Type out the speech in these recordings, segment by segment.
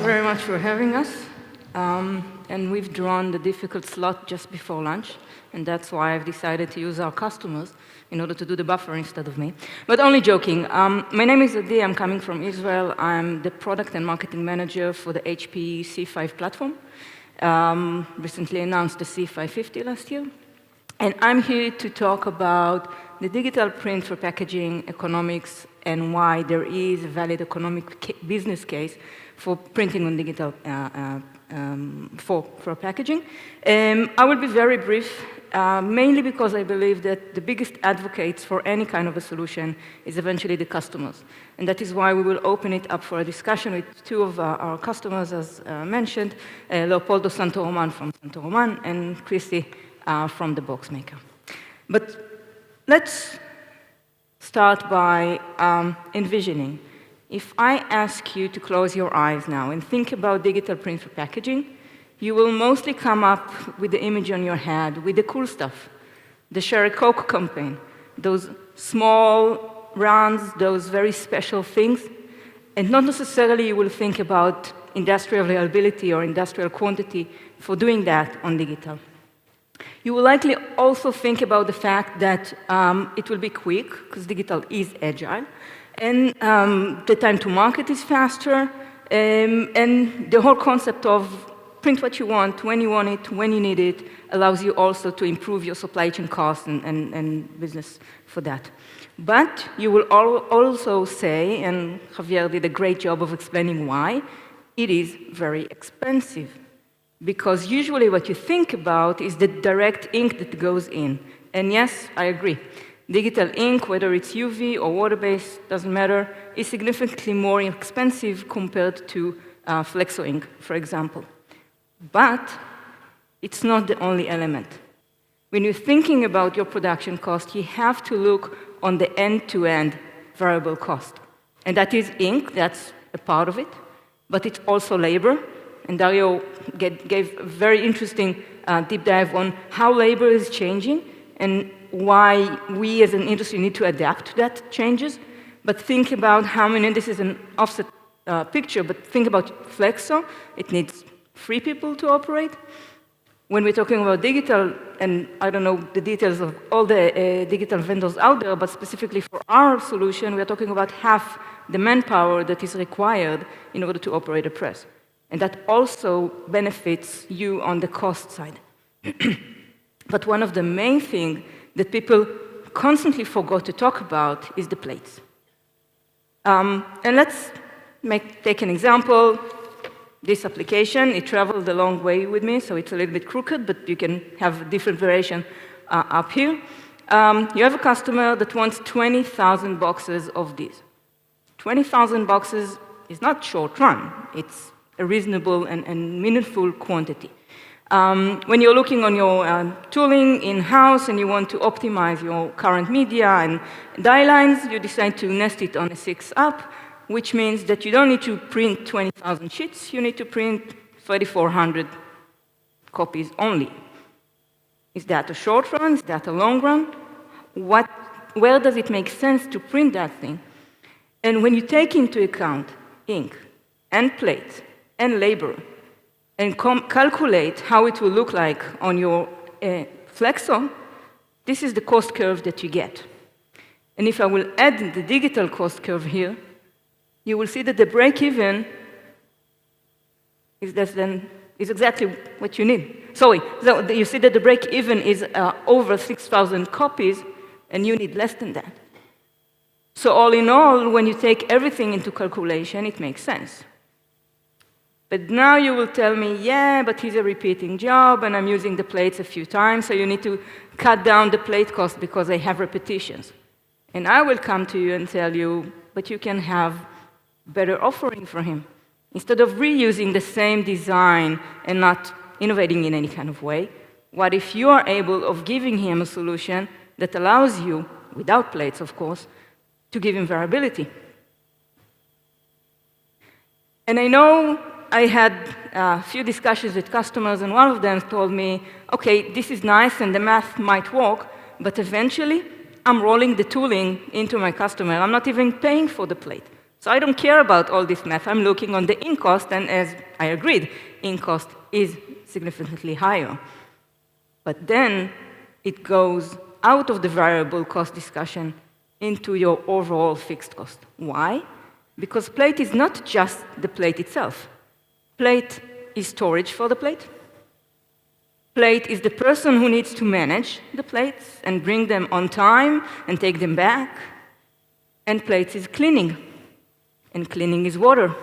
very much for having us. And we've drawn the difficult slot just before lunch, and that's why I've decided to use our customers in order to do the buffer instead of me. But only joking. My name is Adi, I'm coming from Israel. I'm the product and marketing manager for the HP C5 platform. Recently announced the C550 last year. And I'm here to talk about the digital print for packaging economics and why there is a valid economic business case for printing on digital for packaging. I will be very brief, mainly because I believe that the biggest advocates for any kind of a solution is eventually the customers. And that is why we will open it up for a discussion with two of our customers, as mentioned, Leopoldo Santorroman from Santorroman and Christy from the box maker. But let's start by envisioning. If I ask you to close your eyes now and think about digital print for packaging, you will mostly come up with the image on your head, with the cool stuff, the Share a Coke campaign, those small runs, those very special things, and not necessarily you will think about industrial availability or industrial quantity for doing that on digital. You will likely also think about the fact that it will be quick, because digital is agile, and the time to market is faster, and the whole concept of print what you want, when you want it, when you need it, allows you also to improve your supply chain costs and business for that. But you will also say, and Javier did a great job of explaining why, it is very expensive. Because usually what you think about is the direct ink that goes in. And yes, I agree. Digital ink, whether it's UV or water-based, doesn't matter, is significantly more expensive compared to flexo ink, for example. But it's not the only element. When you're thinking about your production cost, you have to look on the end-to-end variable cost. And that is ink, that's a part of it, but it's also labor. And Dario gave a very interesting deep dive on how labor is changing and why we as an industry need to adapt to that changes. But think about how many, this is an offset picture, but think about flexo. It needs 3 people to operate. When we're talking about digital, and I don't know the details of all the digital vendors out there, but specifically for our solution, we're talking about half the manpower that is required in order to operate a press. And that also benefits you on the cost side. But one of the main things that people constantly forgot to talk about is the plates. And let's take an example. This application, it traveled a long way with me, so it's a little bit crooked, but you can have a different variation up here. You have a customer that wants 20,000 boxes of these. 20,000 boxes is not short run. It's a reasonable and meaningful quantity. When you're looking on your tooling in-house and you want to optimize your current media and die lines, you decide to nest it on a 6-up, which means that you don't need to print 20,000 sheets, you need to print 3,400 copies only. Is that a short run? Is that a long run? Where does it make sense to print that thing? And when you take into account ink and plate and labor, and calculate how it will look like on your flexo, this is the cost curve that you get. And if I will add the digital cost curve here, you will see that the break-even is exactly what you need. Sorry, so you see that the break-even is over 6,000 copies, and you need less than that. So all in all, when you take everything into calculation, it makes sense. But now you will tell me, yeah, but he's a repeating job, and I'm using the plates a few times, so you need to cut down the plate cost because I have repetitions. And I will come to you and tell you, but you can have better offering for him. Instead of reusing the same design and not innovating in any kind of way, what if you are able of giving him a solution that allows you, without plates, of course, to give him variability? And I know I had a few discussions with customers, and one of them told me, okay, this is nice and the math might work, but eventually I'm rolling the tooling into my customer. I'm not even paying for the plate. So I don't care about all this math. I'm looking on the in cost, and as I agreed, in cost is significantly higher. But then it goes out of the variable cost discussion into your overall fixed cost. Why? Because plate is not just the plate itself. Plate is storage for the plate. Plate is the person who needs to manage the plates and bring them on time and take them back. And plates is cleaning. And cleaning is water.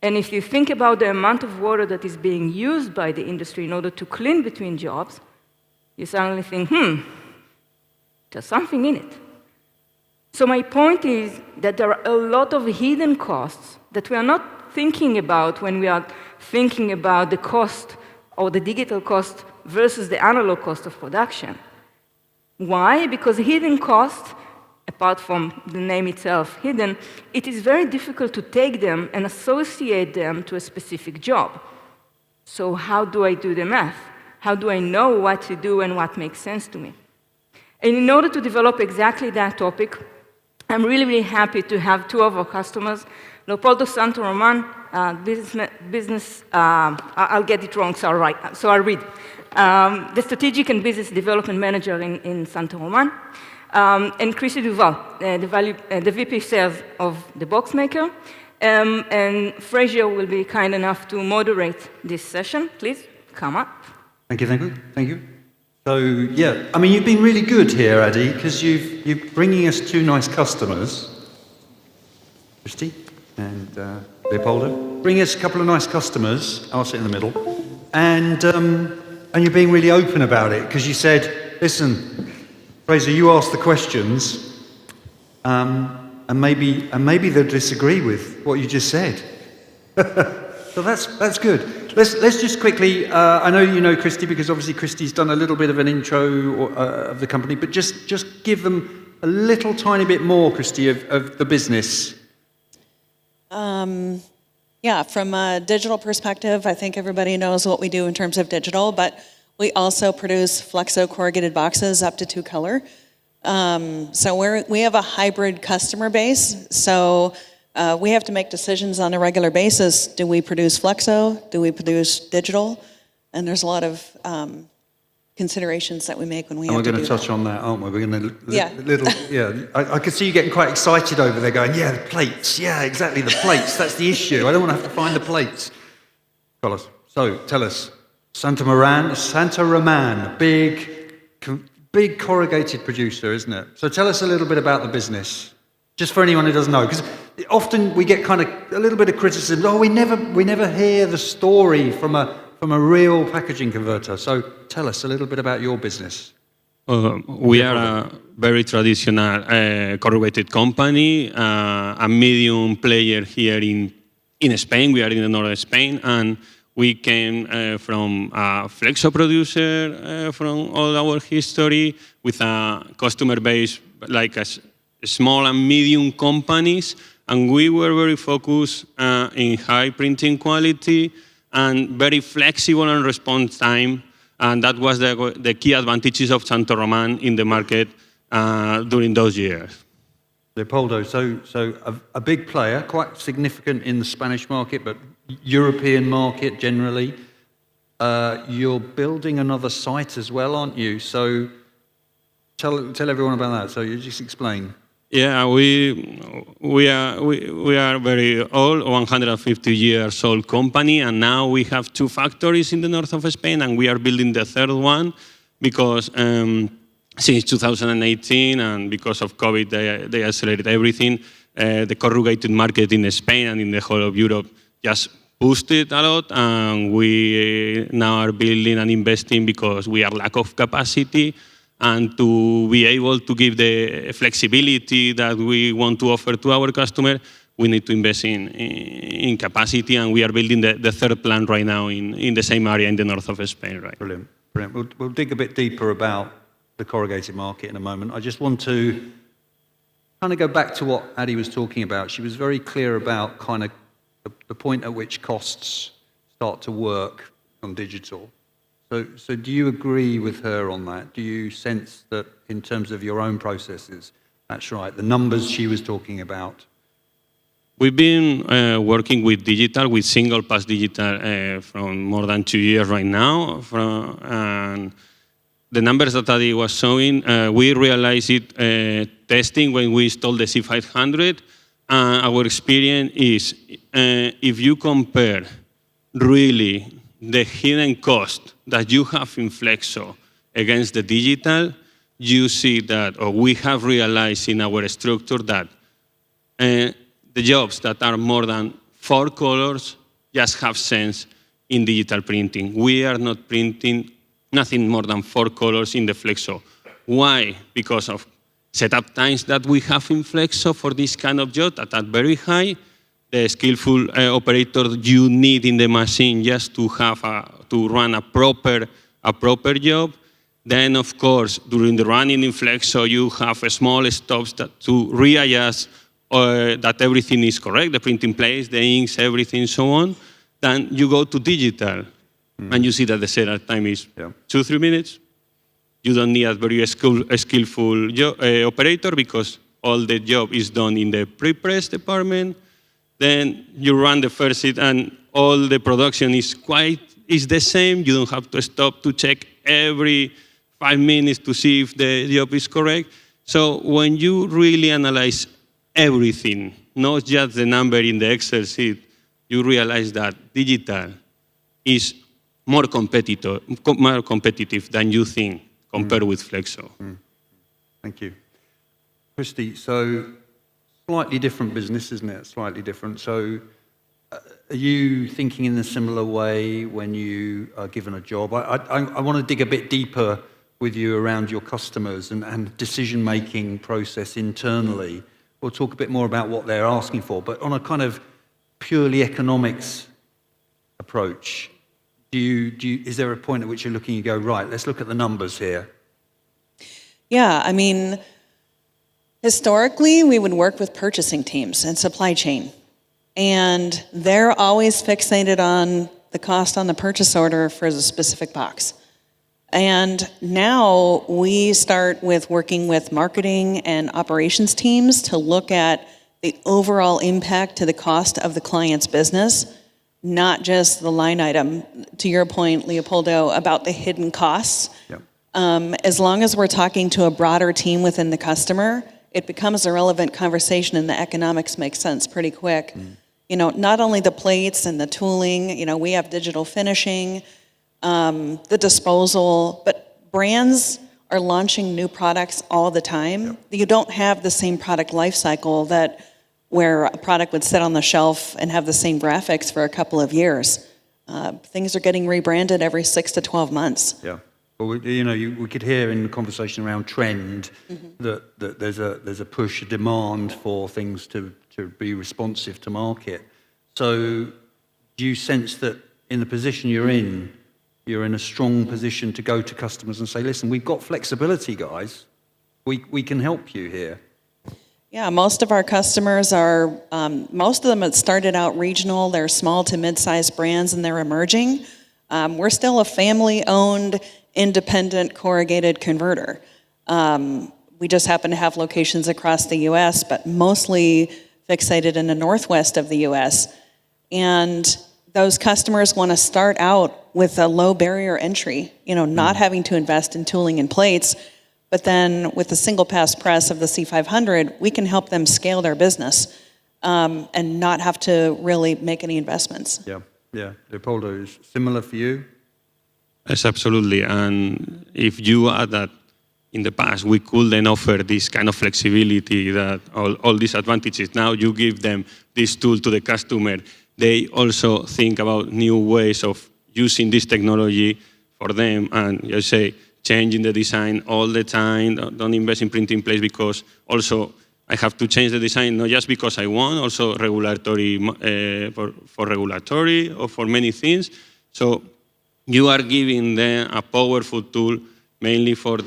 And if you think about the amount of water that is being used by the industry in order to clean between jobs, you suddenly think, there's something in it. So my point is that there are a lot of hidden costs that we are not thinking about when we are thinking about the cost or the digital cost versus the analog cost of production. Why? Because hidden cost, apart from the name itself, hidden, it is very difficult to take them and associate them to a specific job. So how do I do the math? How do I know what to do and what makes sense to me? And in order to develop exactly that topic, I'm really, really happy to have two of our customers, Leopoldo Santorroman, I'll get it wrong, so I'll read. The Strategic and Business Development Manager in Santorroman, and Chrissy Duval, the VP Sales of the box maker. And Frazier will be kind enough to moderate this session. Please, come up. Thank you. So, yeah, I mean, you've been really good here, Adi, because you're bringing us two nice customers, Christy and Leopoldo. Bring us a couple of nice customers, I'll sit in the middle, and you're being really open about it, because you said, listen, Fraser, you asked the questions, and maybe they'll disagree with what you just said. So that's good. Let's just quickly, I know you know Christy, because obviously Christy's done a little bit of an intro of the company, but just give them a little tiny bit more, Christy, of the business. Yeah, from a digital perspective, I think everybody knows what we do in terms of digital, but we also produce flexo corrugated boxes up to 2 color. So we have a hybrid customer base, so we have to make decisions on a regular basis. Do we produce flexo? Do we produce digital? And there's a lot of considerations that we make when we have to do that. And we're going to touch on that, aren't we? We're going to, I can see you getting quite excited over there going, yeah, the plates. Yeah, exactly, the plates. That's the issue. I don't want to have to find the plates. Carlos, so tell us, Santorroman, big corrugated producer, isn't it? So tell us a little bit about the business. Just for anyone who doesn't know, because often we get kind of a little bit of criticism. Oh, we never hear the story from a real packaging converter. So tell us a little bit about your business. We are a very traditional corrugated company, a medium player here in Spain. We are in the north of Spain, and we came from a flexo producer from all our history with a customer base like a small and medium companies, and we were very focused in high printing quality and very flexible and response time, and that was the key advantages of Santorroman in the market during those years. Leopoldo, so a big player, quite significant in the Spanish market, but European market generally. You're building another site as well, aren't you? So tell everyone about that. So you just explain. Yeah, we are very old, 150 years old company, and now we have 2 factories in the north of Spain, and we are building the 3rd one because since 2018 and because of COVID, they accelerated everything. The corrugated market in Spain and in the whole of Europe just boosted a lot, and we now are building and investing because we are lack of capacity. And to be able to give the flexibility that we want to offer to our customer, we need to invest in capacity, and we are building the 3rd plant right now in the same area in the north of Spain. Right. Brilliant. We'll dig a bit deeper about the corrugated market in a moment. I just want to kind of go back to what Adi was talking about. She was very clear about kind of the point at which costs start to work on digital. So do you agree with her on that? Do you sense that in terms of your own processes, that's right, the numbers she was talking about, We've been working with digital, with single pass digital from more than 2 years right now. And the numbers that Adi was showing, we realized it testing when we installed the C500. Our experience is, if you compare really the hidden cost that you have in Flexo against the digital, you see that, or we have realized in our structure that the jobs that are more than 4 colors just have sense in digital printing. We are not printing nothing more than 4 colors in the Flexo. Why? Because of setup times that we have in Flexo for this kind of job that are very high. The skillful operator you need in the machine just to have to run a proper job. Then, of course, during the running in Flexo, you have small stops to readjust that everything is correct, the printing place, the inks, everything, so on. Then you go to digital, and you see that the setup time is 2-3 minutes. You don't need a very skillful operator because all the job is done in the pre-press department. Then you run the first sheet, and all the production is the same. You don't have to stop to check every 5 minutes to see if the job is correct. So when you really analyze everything, not just the number in the Excel sheet, you realize that digital is more competitive than you think compared with Flexo. Thank you. Christy, so slightly different business, isn't it? Slightly different. So are you thinking in a similar way when you are given a job? I want to dig a bit deeper with you around your customers and decision-making process internally. We'll talk a bit more about what they're asking for, but on a kind of purely economics approach, is there a point at which you're looking and go, right, let's look at the numbers here? Yeah, I mean, historically, we would work with purchasing teams and supply chain, and they're always fixated on the cost on the purchase order for the specific box. And now we start with working with marketing and operations teams to look at the overall impact to the cost of the client's business, not just the line item. To your point, Leopoldo, about the hidden costs. Yep. As long as we're talking to a broader team within the customer, it becomes a relevant conversation and the economics make sense pretty quick. You know, not only the plates and the tooling, you know, we have digital finishing, the disposal, but brands are launching new products all the time. Yep. You don't have the same product life cycle where a product would sit on the shelf and have the same graphics for a couple of years. Things are getting rebranded every 6 to 12 months. Yeah. Well, we could hear in the conversation around trend that there's a push, a demand for things to be responsive to market. So do you sense that in the position you're in a strong position to go to customers and say, listen, we've got flexibility, guys. We can help you here. Yeah, most of our customers are, most of them have started out regional. They're small to mid-sized brands and they're emerging. We're still a family-owned, independent corrugated converter. We just happen to have locations across the U.S., but mostly fixated in the northwest of the U.S. And those customers want to start out with a low barrier entry, not having to invest in tooling and plates. But then with the single pass press of the C500, we can help them scale their business and not have to really make any investments. Yeah. Leopoldo, is similar for you? Yes, absolutely. And if you add that in the past, we could then offer this kind of flexibility, that all these advantages. Now you give them this tool to the customer. They also think about new ways of using this technology for them. And you say, changing the design all the time. Don't invest in printing place because also I have to change the design, not just because I want, also regulatory, for regulatory or for many things. So you are giving them a powerful tool mainly for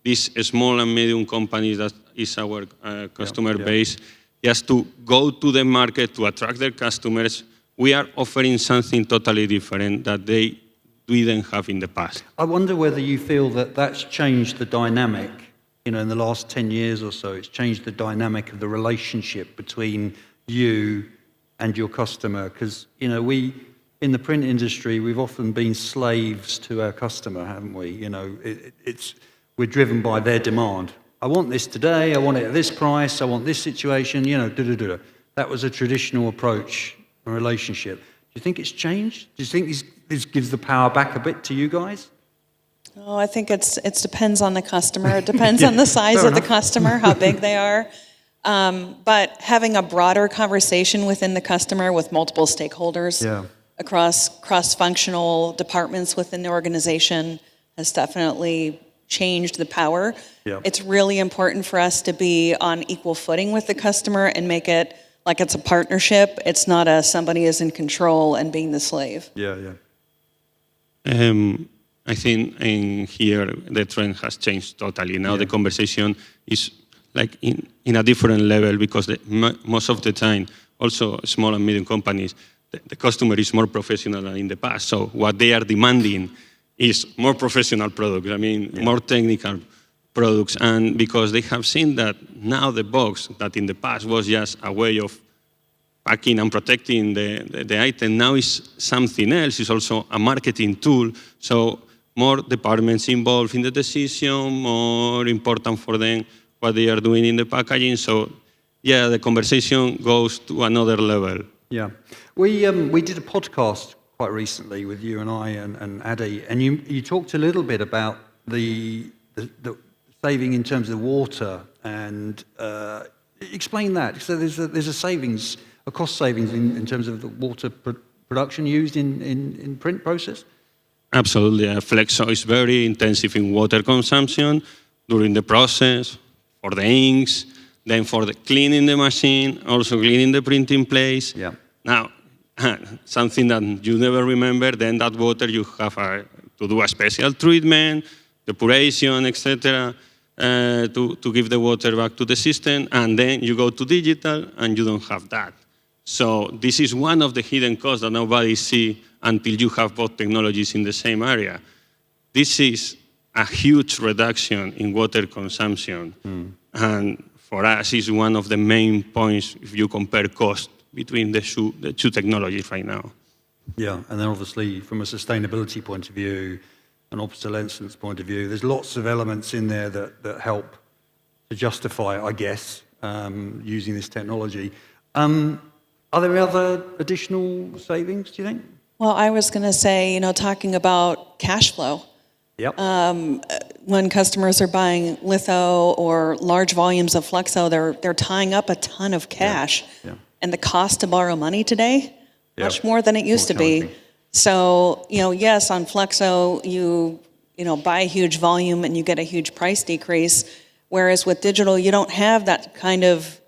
these small and medium companies that is our customer base, just to go to the market to attract their customers. We are offering something totally different that they didn't have in the past. I wonder whether you feel that that's changed the dynamic, in the last 10 years or so. It's changed the dynamic of the relationship between you and your customer? Because, you know, we, in the print industry, we've often been slaves to our customer, haven't we? You know, we're driven by their demand. I want this today, I want it at this price, I want this situation, you know, da-da-da. That was a traditional approach, a relationship. Do you think it's changed? Do you think this gives the power back a bit to you guys? Oh, I think it depends on the customer. It depends on the size of the customer, how big they are. But having a broader conversation within the customer with multiple stakeholders across cross-functional departments within the organization has definitely changed the power. Yeah. It's really important for us to be on equal footing with the customer and make it like it's a partnership. It's not somebody is in control and being the slave. Yeah. I think in here the trend has changed totally. Now the conversation is like in a different level because most of the time, also small and medium companies, the customer is more professional than in the past. So what they are demanding is more professional products. I mean, more technical products. And because they have seen that now the box that in the past was just a way of packing and protecting the item, now is something else. It's also a marketing tool. So more departments involved in the decision, more important for them what they are doing in the packaging. So yeah, the conversation goes to another level. Yeah. We did a podcast quite recently with you and I and Adi, and you talked a little bit about the saving in terms of water, and explain that. So there's a cost savings in terms of the water production used in print process? Absolutely. Flexo is very intensive in water consumption during the process, for the inks, then for the cleaning the machine, also cleaning the printing place. Yeah. Now, something that you never remember, then that water you have to do a special treatment, depuration, etc., to give the water back to the system, and then you go to digital and you don't have that. So this is one of the hidden costs that nobody sees until you have both technologies in the same area. This is a huge reduction in water consumption. And for us, it's one of the main points if you compare cost between the two technologies right now. Yeah, and then obviously from a sustainability point of view, an obsolescence point of view, there's lots of elements in there that help to justify, I guess, using this technology. Are there other additional savings, do you think? Well, I was going to say, talking about cash flow. Yep. When customers are buying litho or large volumes of flexo, they're tying up a ton of cash. Yeah. And the cost to borrow money today, much more than it used to be. So, yes, on flexo, you buy a huge volume and you get a huge price decrease. Whereas with digital, you don't have that kind of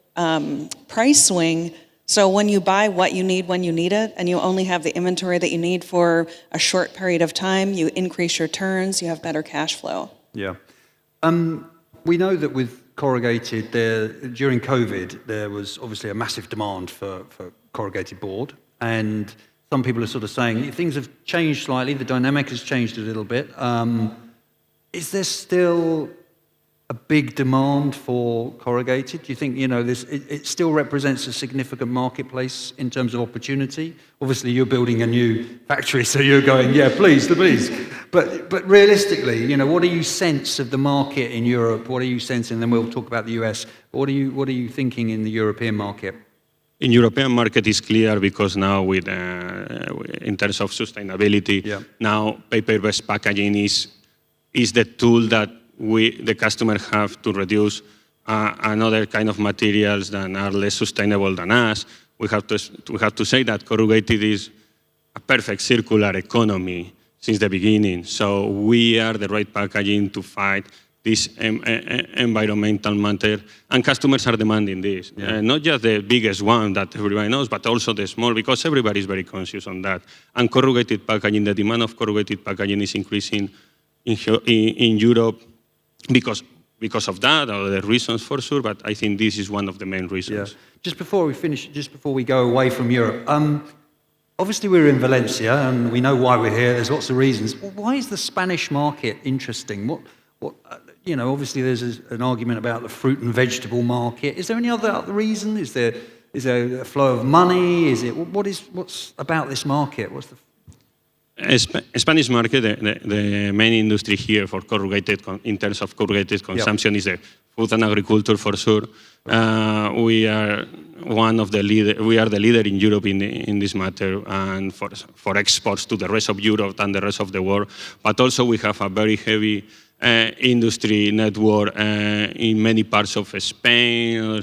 price swing. So when you buy what you need when you need it, and you only have the inventory that you need for a short period of time, you increase your turns, you have better cash flow. Yeah. We know that with corrugated, during COVID, there was obviously a massive demand for corrugated board, and some people are sort of saying things have changed slightly, the dynamic has changed a little bit. Is there still a big demand for corrugated? Do you think, it still represents a significant marketplace in terms of opportunity? Obviously, you're building a new factory, so you're going, yeah, please. But realistically, what do you sense of the market in Europe? What are you sensing? Then we'll talk about the US. What are you thinking in the European market? In European market is clear because now in terms of sustainability, now paper-based packaging is the tool that the customer have to reduce another kind of materials that are less sustainable than us. We have to say that corrugated is a perfect circular economy since the beginning. So we are the right packaging to fight this environmental matter, and customers are demanding this. Not just the biggest one that everybody knows, but also the small, because everybody is very conscious on that. And corrugated packaging, the demand of corrugated packaging is increasing in Europe because of that, or the reasons for sure, but I think this is one of the main reasons. Yeah. Just before we go away from Europe, obviously we're in Valencia and we know why we're here, there's lots of reasons. Why is the Spanish market interesting? Obviously there's an argument about the fruit and vegetable market. Is there any other reason? Is there there a flow of money? Is it what's about this market? What's the Spanish market, the main industry here for corrugated, in terms of corrugated consumption, is the food and agriculture for sure. We are one of the leader. We are the leader in Europe in this matter, and for exports to the rest of Europe and the rest of the world. But also we have a very heavy industry network in many parts of Spain.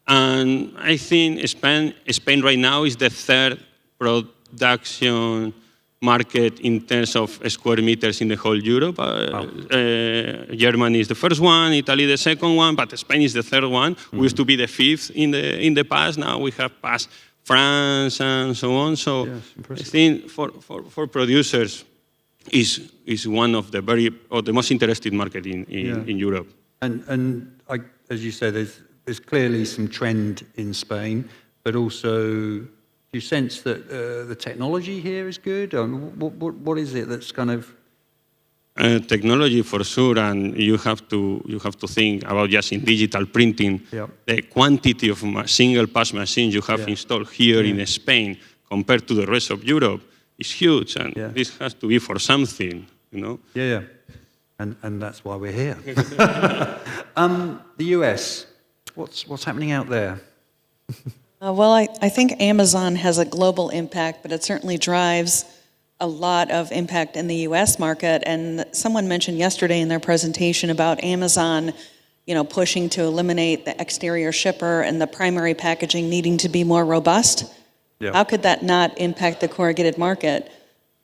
And I think Spain right now is the third production market in terms of square meters in the whole Europe. Germany is the first one, Italy the second one, but Spain is the third one. We used to be the fifth in the past. Now we have passed France and so on. So I think for producers is one of the most interesting market in Europe. And as you say, there's clearly some trend in Spain, but also. Do you sense that the technology here is good? What is it that's kind of technology for sure, and you have to think about just in digital printing, the quantity of single pass machines you have installed here in Spain compared to the rest of Europe is huge, and this has to be for something, you know. Yeah. And that's why we're here. The US, what's happening out there? Well, I think Amazon has a global impact, but it certainly drives a lot of impact in the U.S. market. And someone mentioned yesterday in their presentation about Amazon, pushing to eliminate the exterior shipper and the primary packaging needing to be more robust. Yeah. How could that not impact the corrugated market?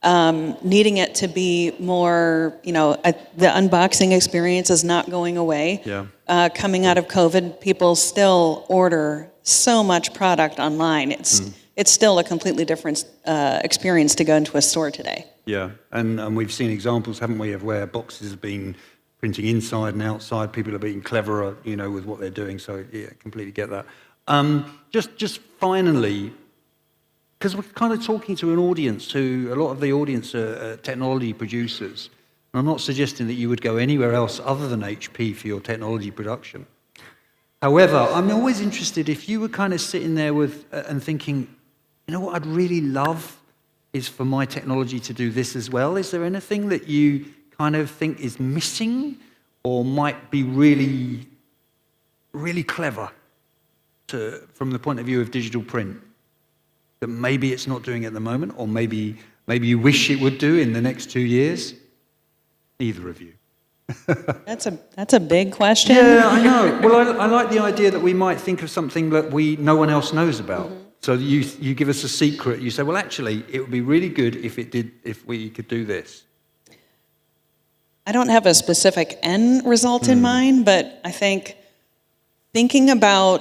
Needing it to be more, the unboxing experience is not going away. Yeah. Coming out of COVID, people still order so much product online. It's still a completely different experience to go into a store today. Yeah, and we've seen examples, haven't we, of where boxes have been printing inside and outside. People are being cleverer, with what they're doing. So yeah, completely get that. Just finally, because we're kind of talking to an audience a lot of the audience are technology producers. And I'm not suggesting that you would go anywhere else other than HP for your technology production. However, I'm always interested if you were kind of sitting there and thinking, what I'd really love is for my technology to do this as well. Is there anything that you kind of think is missing or might be really, really clever from the point of view of digital print that maybe it's not doing at the moment, or maybe you wish it would do in the next 2 years? Either of you. That's a big question. Yeah, I know. Well, I like the idea that we might think of something that no one else knows about. Mm-hmm. So you give us a secret. You say, well, actually, it would be really good if we could do this. I don't have a specific end result in mind, but I think thinking about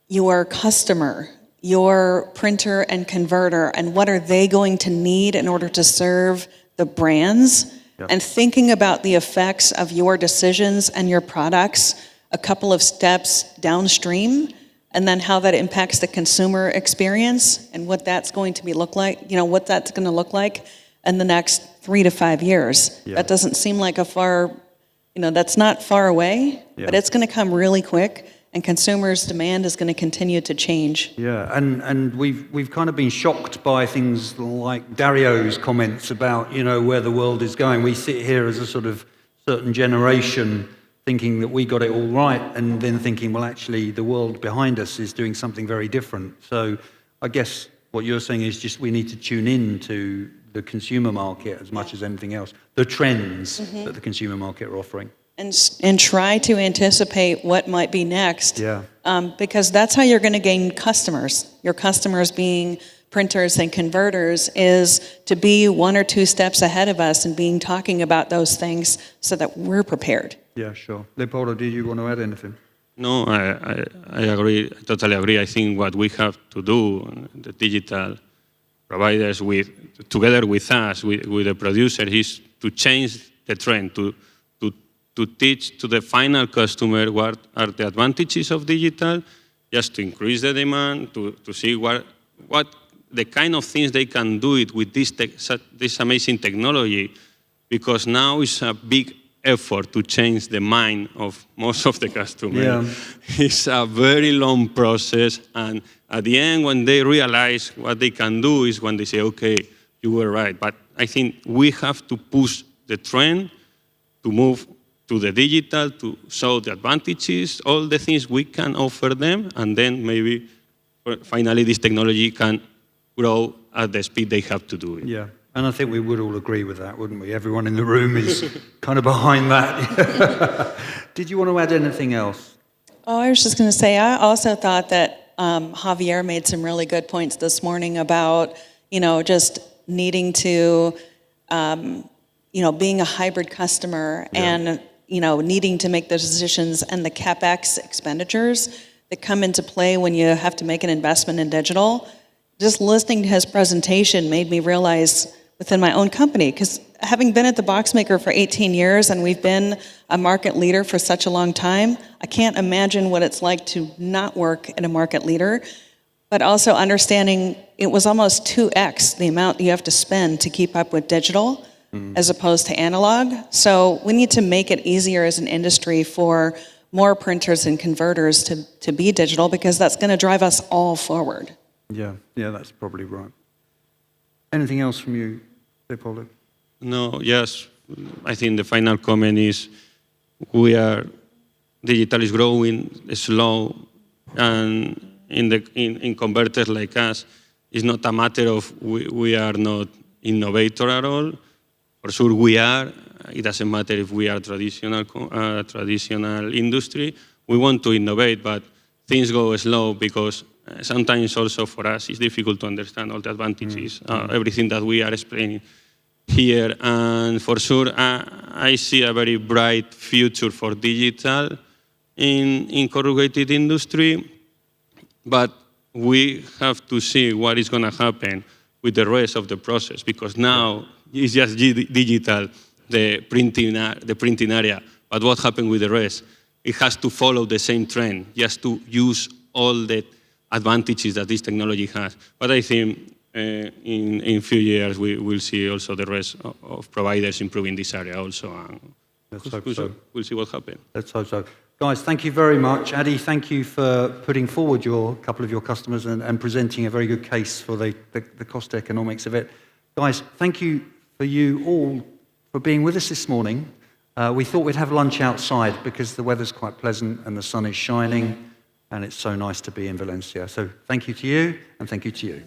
your customer, your printer and converter, and what are they going to need in order to serve the brands. Yep. And thinking about the effects of your decisions and your products a couple of steps downstream, and then how that impacts the consumer experience and what that's going to look like in the next 3 to 5 years. Yeah. That doesn't seem like that's not far away, but it's going to come really quick. And consumers' demand is going to continue to change. Yeah, and we've kind of been shocked by things like Dario's comments about where the world is going. We sit here as a sort of certain generation thinking that we got it all right, and then thinking, well, actually, the world behind us is doing something very different. So I guess what you're saying is just we need to tune in to the consumer market as much as anything else, the trends that the consumer market are offering. And try to anticipate what might be next. Yeah. Because that's how you're going to gain customers. Your customers being printers and converters is to be 1 or 2 steps ahead of us and talking about those things so that we're prepared. Yeah, sure. Leopoldo, did you want to add anything? No, I agree. I totally agree. I think what we have to do, the digital providers together with us, with the producer, is to change the trend, to teach to the final customer what are the advantages of digital, just to increase the demand, to see what the kind of things they can do it with this amazing technology, because now it's a big effort to change the mind of most of the customers. Yeah. It's a very long process, and at the end, when they realize what they can do is when they say, okay, you were right. But I think we have to push the trend to move to the digital, to show the advantages, all the things we can offer them, and then maybe finally this technology can grow at the speed they have to do it. Yeah, and I think we would all agree with that, wouldn't we? Everyone in the room is kind of behind that. Did you want to add anything else? Oh, I was just going to say, I also thought that Javier made some really good points this morning about, just needing to, being a hybrid customer and, needing to make those decisions and the CapEx expenditures that come into play when you have to make an investment in digital. Just listening to his presentation made me realize within my own company, because having been at the box maker for 18 years and we've been a market leader for such a long time, I can't imagine what it's like to not work at a market leader, but also understanding it was almost 2x the amount you have to spend to keep up with digital as opposed to analog. So we need to make it easier as an industry for more printers and converters to be digital, because that's going to drive us all forward. Yeah, that's probably right. Anything else from you, Leopoldo? No, yes. I think the final comment is digital is growing slow, and in converters like us, it's not a matter of we are not innovator at all. For sure we are. It doesn't matter if we are traditional industry. We want to innovate, but things go slow because sometimes also for us it's difficult to understand all the advantages, everything that we are explaining here. And for sure, I see a very bright future for digital in corrugated industry, but we have to see what is going to happen with the rest of the process, because now it's just digital, the printing area, but what happened with the rest? It has to follow the same trend, just to use all the advantages that this technology has. But I think in a few years we will see also the rest of providers improving this area also. And Let's hope so. We'll see what happens. Let's hope so. Guys, thank you very much. Adi, thank you for putting forward a couple of your customers and presenting a very good case for the cost economics of it. Guys, thank you for you all for being with us this morning. We thought we'd have lunch outside because the weather's quite pleasant and the sun is shining, and it's so nice to be in Valencia. So thank you to you, and thank you to you.